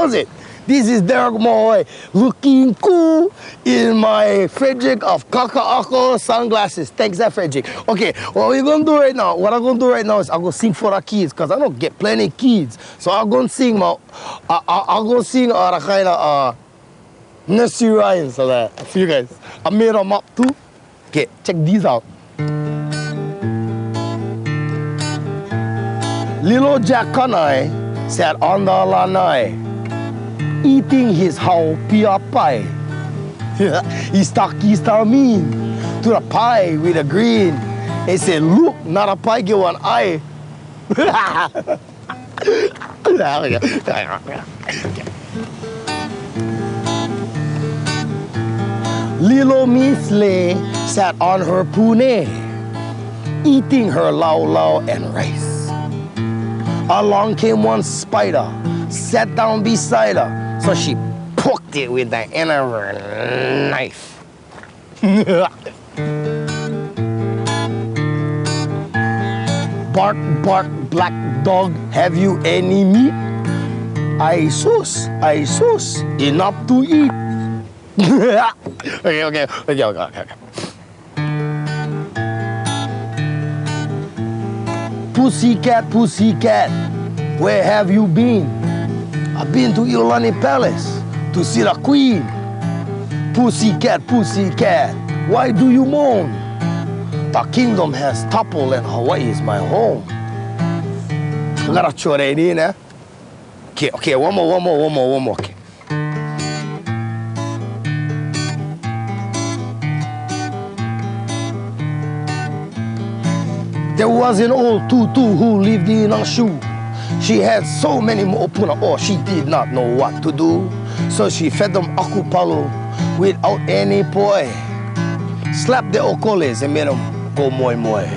How's it? This is Derek Maui, looking cool in my Frederick of Kaka'ako sunglasses. Thanks, Frederick. Okay, what we're gonna do right now, what I'm gonna do right now is I'm gonna sing for the kids, because I don't get plenty of kids. So I'm gonna sing my, I'm gonna sing the kind of nursery rhymes for that. For you guys. I made them up too. Okay, check these out. Little Jack Kanai sat on the lanai, eating his haupia pie. He stuck his thumb in to the pie with a grin. He said, look, not a pie, get one eye. Little Miss Lay sat on her pune, eating her lau and rice. Along came one spider, sat down beside her, so she poked it with the end of her knife. Bark, bark, black dog, have you any meat? I sauce, enough to eat. Okay. Pussycat, pussycat, where have you been? I've been to Iolani Palace to see the queen. Pussycat, pussycat, why do you moan? The kingdom has toppled and Hawaii is my home. I gotta throw that in, eh? Okay, one more. Okay. There was an old tutu who lived in a shoe. She had so many mo'opuna, or she did not know what to do. So she fed them akupalu without any poi. Slapped the okoles and made them go moi moi.